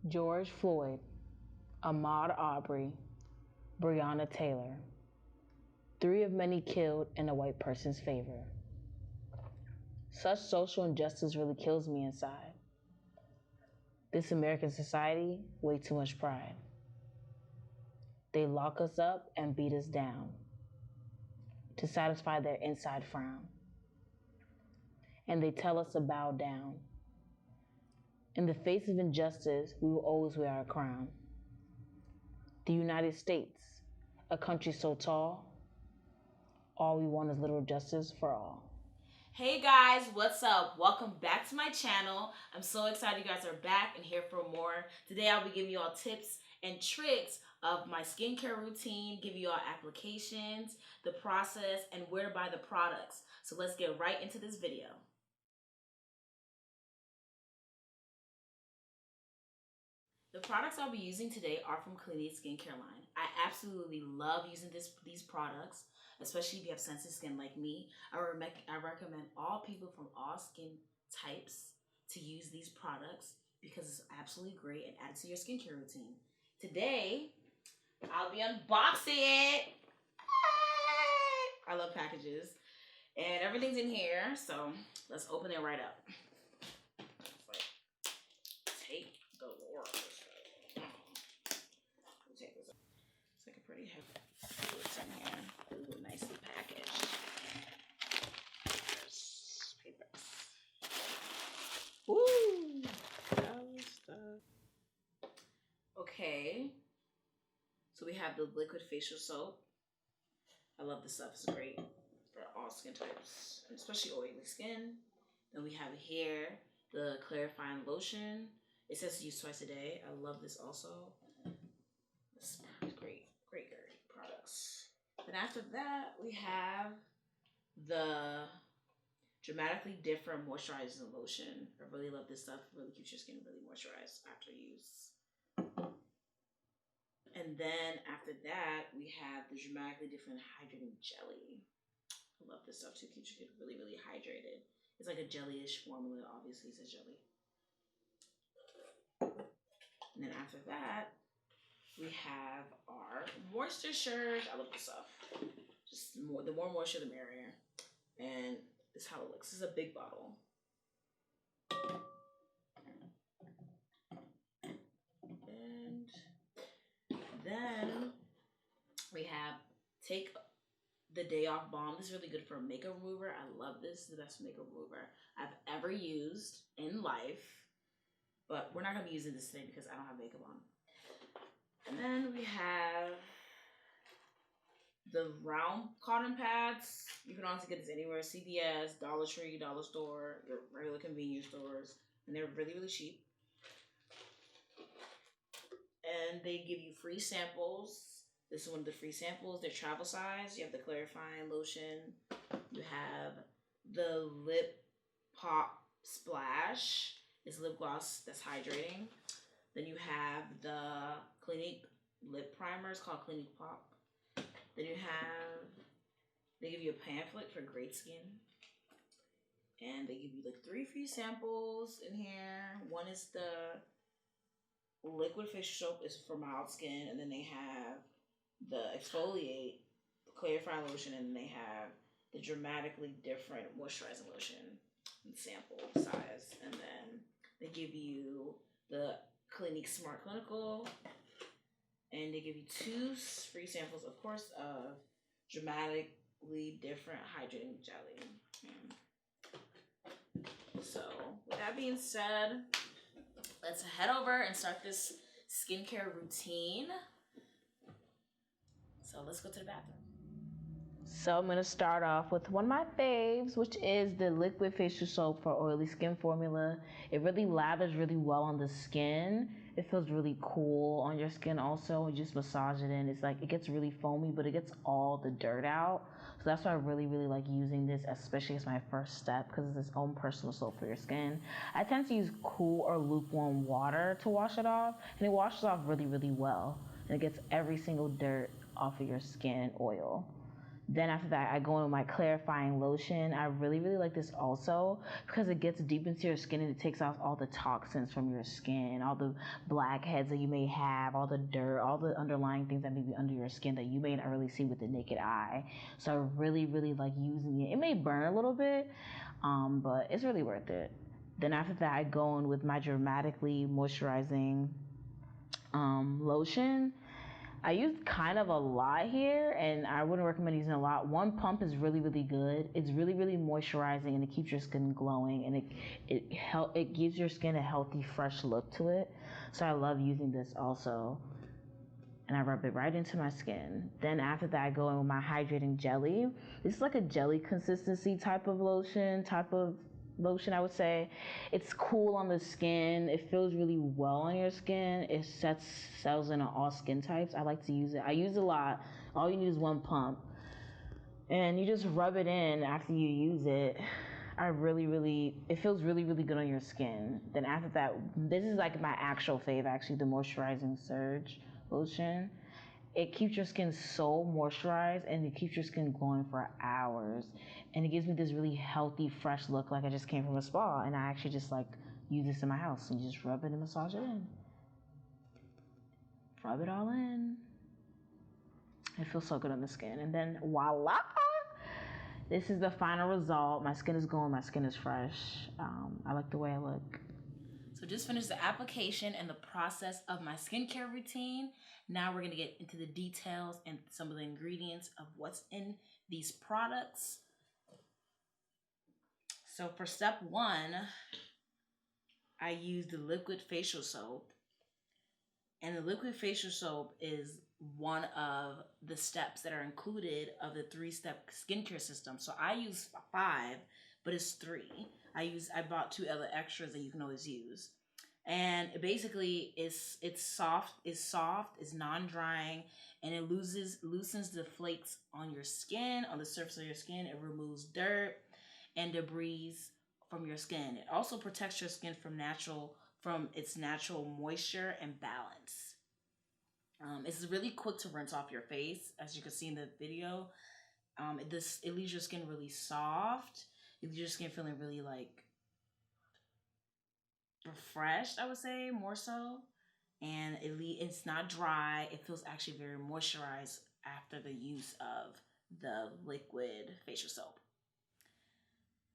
George Floyd, Ahmaud Arbery, Breonna Taylor. 3 of many killed in a white person's favor. Such social injustice really kills me inside. This American society, way too much pride. They lock us up and beat us down to satisfy their inside frown. And they tell us to bow down. In the face of injustice, we will always wear our crown. The United States, a country so tall, all we want is literal justice for all. Hey guys, what's up? Welcome back to my channel. I'm so excited you guys are back and here for more. Today I'll be giving you all tips and tricks of my skincare routine, give you all applications, the process, and where to buy the products. So let's get right into this video. The products I'll be using today are from Clinique skincare line. I absolutely love using these products, especially if you have sensitive skin like me. I recommend all people from all skin types to use these products because it's absolutely great and add it to your skincare routine. Today, I'll be unboxing it. I love packages. And everything's in here, so let's open it right up. It's like, take the Lord. It's like a pretty heavy. What's in here? Ooh, nicely packaged. There's papers. Ooh, stuff. Okay. So we have the liquid facial soap. I love this stuff. It's great for all skin types, especially oily skin. Then we have here the clarifying lotion. It says to use twice a day. I love this also. This is great products. Then after that, we have the dramatically different moisturizing lotion. I really love this stuff. It really keeps your skin really moisturized after use. And then after that, we have the dramatically different hydrating jelly. I love this stuff too. Keeps your skin really, really hydrated. It's like a jelly-ish formula. Obviously, it's a jelly. And then after that, we have our moisturizers. I love this stuff. Just the more moisture, the merrier. And this is how it looks. This is a big bottle. And then we have Take the Day Off Balm. This is really good for a makeup remover. I love this. This is the best makeup remover I've ever used in life. But we're not going to be using this today because I don't have makeup on. And then we have the round cotton pads. You can also get this anywhere. CVS, Dollar Tree, Dollar Store, your regular convenience stores. And they're really, really cheap. And they give you free samples. This is one of the free samples. They're travel size. You have the clarifying lotion. You have the lip pop splash. It's lip gloss that's hydrating. Then you have the Clinique lip primer. It's called Clinique Pop. Then they give you a pamphlet for great skin. And they give you like 3 free samples in here. One is the liquid facial soap is for mild skin. And then they have the exfoliate, clarify lotion. And then they have the dramatically different moisturizing lotion in sample size. And then they give you the Clinique Smart Clinical. And they give you 2 free samples, of course, of dramatically different hydrating jelly. So, with that being said, let's head over and start this skincare routine. So, let's go to the bathroom. So I'm going to start off with one of my faves, which is the liquid facial soap for oily skin formula. It really lathers really well on the skin. It feels really cool on your skin also. You just massage it in. It's like, it gets really foamy, but it gets all the dirt out. So that's why I really, really like using this, especially as my first step, because it's its own personal soap for your skin. I tend to use cool or lukewarm water to wash it off, and it washes off really, really well. And it gets every single dirt off of your skin and oil. Then after that, I go in with my clarifying lotion. I really, really like this also because it gets deep into your skin and it takes off all the toxins from your skin, all the blackheads that you may have, all the dirt, all the underlying things that may be under your skin that you may not really see with the naked eye. So I really, really like using it. It may burn a little bit, but it's really worth it. Then after that, I go in with my dramatically moisturizing lotion. I use kind of a lot here, and I wouldn't recommend using a lot. One pump is really, really good. It's really, really moisturizing, and it keeps your skin glowing, and it gives your skin a healthy, fresh look to it. So I love using this also, and I rub it right into my skin. Then after that, I go in with my hydrating jelly. This is like a jelly consistency type of lotion, I would say. It's cool on the skin. It feels really well on your skin. It sells in all skin types. I like to use it. I use it a lot. All you need is one pump. And you just rub it in after you use it. It feels really, really good on your skin. Then after that, this is like my actual fave, actually, the moisturizing surge lotion. It keeps your skin so moisturized and it keeps your skin glowing for hours. And it gives me this really healthy, fresh look like I just came from a spa. And I actually just like use this in my house and you just rub it and massage it in. Rub it all in. It feels so good on the skin. And then voila! This is the final result. My skin is glowing, my skin is fresh. I like the way I look. So just finished the application and the process of my skincare routine. Now we're gonna get into the details and some of the ingredients of what's in these products. So for step 1, I use the liquid facial soap. And the liquid facial soap is one of the steps that are included of the 3-step skincare system. So I use 5, but it's 3. I bought 2 other extras that you can always use. And basically it's soft, it's non-drying, and it loosens the flakes on your skin, on the surface of your skin. It removes dirt and debris from your skin. It also protects your skin from its natural moisture and balance. It's really quick to rinse off your face, as you can see in the video. It leaves your skin really soft. It leaves your skin feeling really like refreshed, I would say, more so. And it's not dry. It feels actually very moisturized after the use of the liquid facial soap.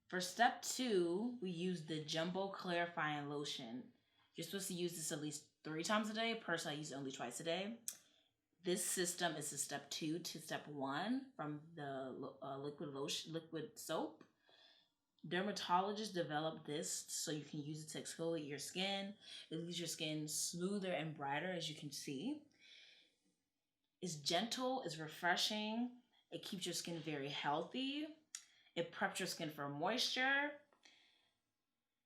For step 2, we use the Jumbo Clarifying Lotion. You're supposed to use this at least 3 times a day. Personally, I use it only twice a day. This system is a step 2 to step 1 from the liquid soap. Dermatologists developed this so you can use it to exfoliate your skin. It leaves your skin smoother and brighter, as you can see. It's gentle, it's refreshing. It keeps your skin very healthy. It preps your skin for moisture.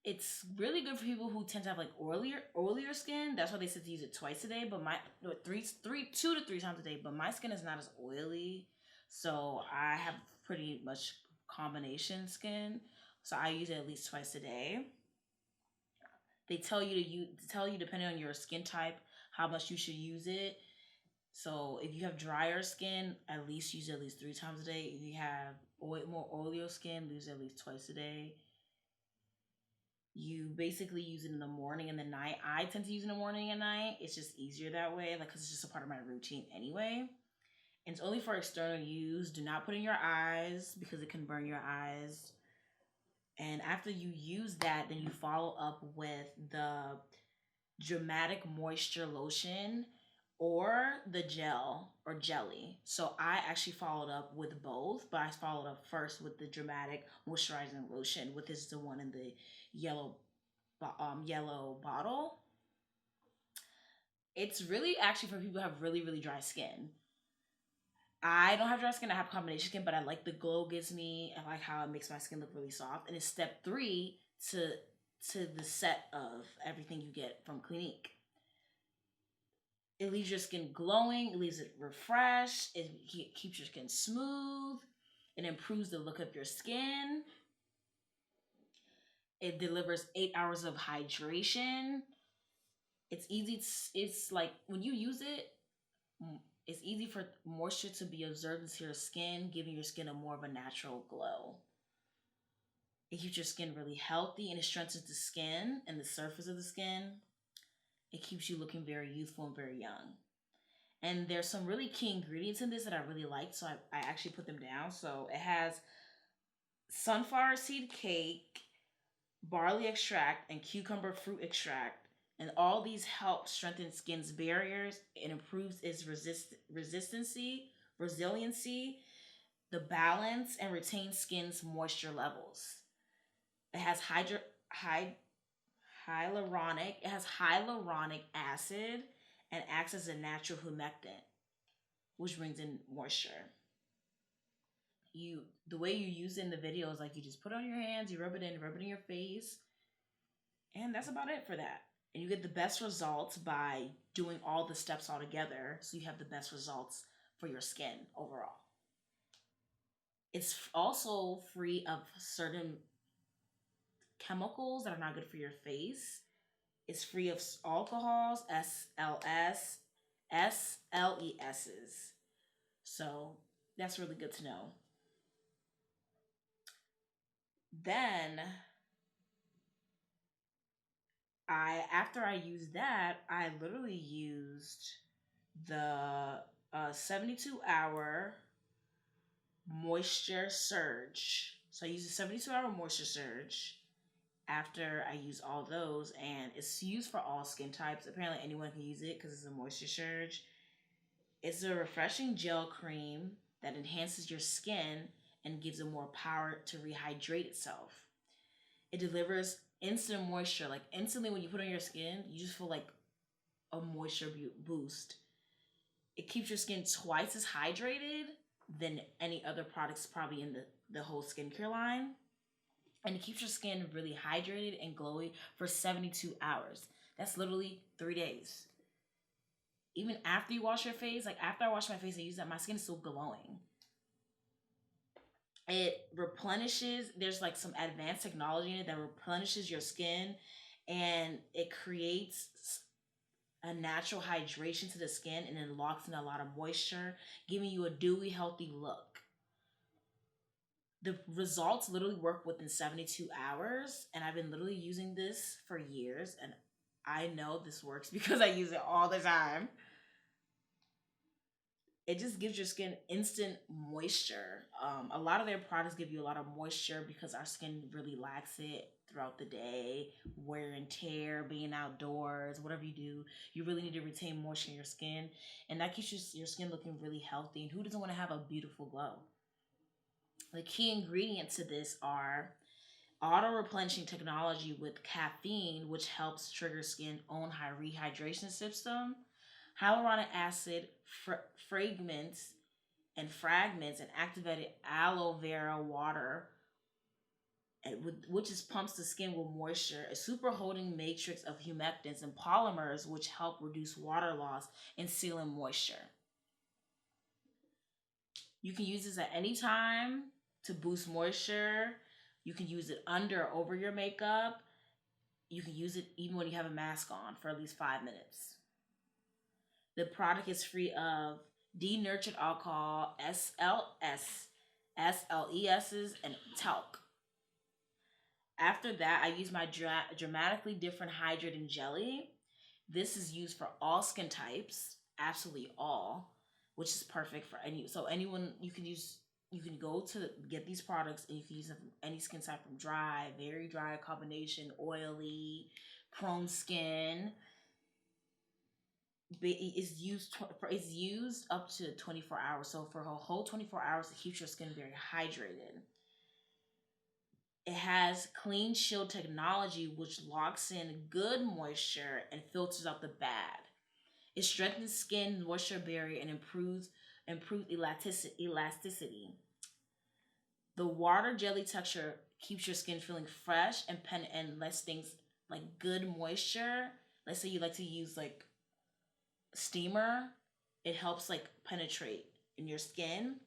It's really good for people who tend to have like oilier skin. That's why they said to use it twice a day, but 2 to 3 times a day. But my skin is not as oily, so I have pretty much combination skin. So I use it at least twice a day. They tell you depending on your skin type how much you should use it. So if you have drier skin, at least use it at least 3 times a day. If you have more oilier skin, use it at least twice a day. You basically use it in the morning and the night. I tend to use it in the morning and night. It's just easier that way, because it's just a part of my routine anyway. And it's only for external use. Do not put in your eyes because it can burn your eyes. And after you use that, then you follow up with the Dramatic Moisture Lotion or the gel or jelly. So I actually followed up with both, but I followed up first with the Dramatic Moisturizing Lotion, which is the one in the yellow bottle. It's really actually for people who have really, really dry skin. I don't have dry skin, I have combination skin, but I like the glow it gives me. I like how it makes my skin look really soft. And it's step 3 to the set of everything you get from Clinique. It leaves your skin glowing, it leaves it refreshed, it keeps your skin smooth, it improves the look of your skin. It delivers 8 hours of hydration. It's easy. It's like when you use it, It's easy for moisture to be absorbed into your skin, giving your skin a more of a natural glow. It keeps your skin really healthy and it strengthens the skin and the surface of the skin. It keeps you looking very youthful and very young. And there's some really key ingredients in this that I really liked, so I actually put them down. So it has sunflower seed cake, barley extract, and cucumber fruit extract. And all these help strengthen skin's barriers and improves its resiliency, the balance, and retains skin's moisture levels. It has hyaluronic acid and acts as a natural humectant, which brings in moisture. The way you use it in the video is like you just put it on your hands, you rub it in your face, and that's about it for that. And you get the best results by doing all the steps all together, so you have the best results for your skin overall. It's also free of certain chemicals that are not good for your face. It's free of alcohols, SLESs. So that's really good to know. Then after I used that, I literally used the 72-hour moisture surge. So I used a 72-hour moisture surge after I use all those, and it's used for all skin types. Apparently anyone can use it because it's a moisture surge. It's a refreshing gel cream that enhances your skin and gives it more power to rehydrate itself. It delivers instant moisture. Like instantly when you put it on your skin, you just feel like a moisture boost. It keeps your skin twice as hydrated than any other products probably in the whole skincare line. And it keeps your skin really hydrated and glowy for 72 hours. That's literally 3 days. Even after you wash your face, like after I wash my face, I use that, my skin is still glowing. It replenishes, there's like some advanced technology in it that replenishes your skin, and it creates a natural hydration to the skin, and it locks in a lot of moisture, giving you a dewy, healthy look. The results literally work within 72 hours, and I've been literally using this for years, and I know this works because I use it all the time. It just gives your skin instant moisture. A lot of their products give you a lot of moisture because our skin really lacks it throughout the day, wear and tear, being outdoors, whatever you do, you really need to retain moisture in your skin, and that keeps your skin looking really healthy. And who doesn't want to have a beautiful glow? The key ingredients to this are auto-replenishing technology with caffeine, which helps trigger skin own high rehydration system, hyaluronic acid, fragments, and activated aloe vera water, which is pumps the skin with moisture, a super holding matrix of humectants and polymers, which help reduce water loss and seal in moisture. You can use this at any time to boost moisture. You can use it under or over your makeup. You can use it even when you have a mask on for at least 5 minutes. The product is free of denatured alcohol, SLESs, and talc. After that, I use my dramatically different hydrating jelly. This is used for all skin types, absolutely all, which is perfect for anyone. You can go to get these products and you can use them from any skin type, from dry, very dry combination, oily, prone skin. It's used up to 24 hours. So for a whole 24 hours, it keeps your skin very hydrated. It has clean shield technology, which locks in good moisture and filters out the bad. It strengthens skin moisture barrier and improves elasticity. The water jelly texture keeps your skin feeling fresh and lets things like good moisture. Let's say you like to use like steamer, it helps like penetrate in your skin.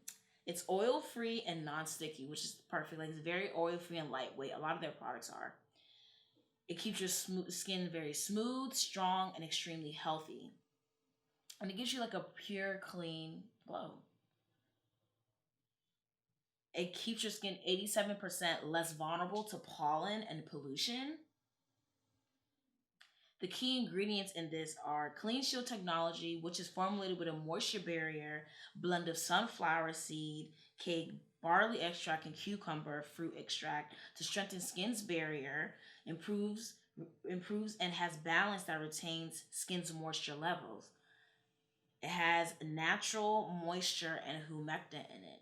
It's oil free and non-sticky, which is perfect. Like it's very oil free and lightweight. A lot of their products are. It keeps your skin very smooth, strong, and extremely healthy. And it gives you like a pure, clean glow. It keeps your skin 87% less vulnerable to pollen and pollution. The key ingredients in this are Clean Shield technology, which is formulated with a moisture barrier blend of sunflower seed, cake, barley extract, and cucumber fruit extract to strengthen skin's barrier, improves and has balance that retains skin's moisture levels. It has natural moisture and humectant in it.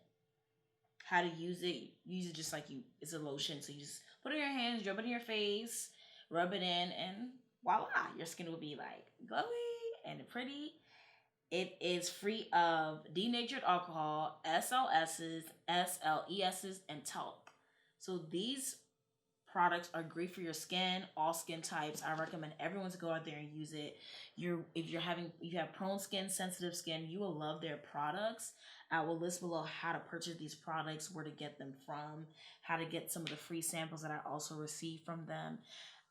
How to use it? Use it just like you. It's a lotion, so you just put it in your hands, rub it in your face, rub it in, and voila, your skin will be like glowy and pretty. It is free of denatured alcohol, SLSs, SLESs, and talc. So these products are great for your skin, all skin types. I recommend everyone to go out there and use it. If you have prone skin, sensitive skin, you will love their products. I will list below how to purchase these products, where to get them from, how to get some of the free samples that I also received from them.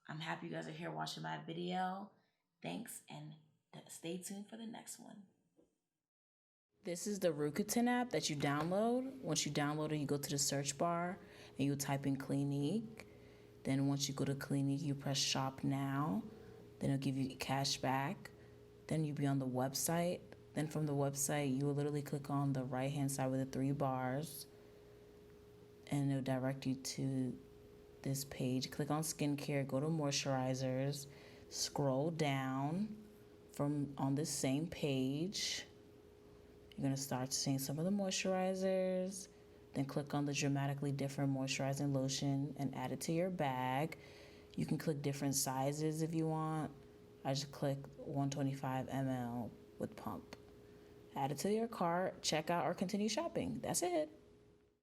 I'm happy you guys are here watching my video. Thanks, and stay tuned for the next one. This is the Rakuten app that you download. Once you download it, you go to the search bar and you type in Clinique. Then once you go to Clinique, you press shop now. Then it'll give you cash back. Then you'll be on the website. Then from the website, you will literally click on the right-hand side with the 3 bars, and it'll direct you to this page. Click on skincare, go to moisturizers, scroll down from on this same page. You're going to start seeing some of the moisturizers. Then click on the dramatically different moisturizing lotion and add it to your bag. You can click different sizes if you want. I just click 125 ml with pump. Add it to your cart, check out, or continue shopping. That's it.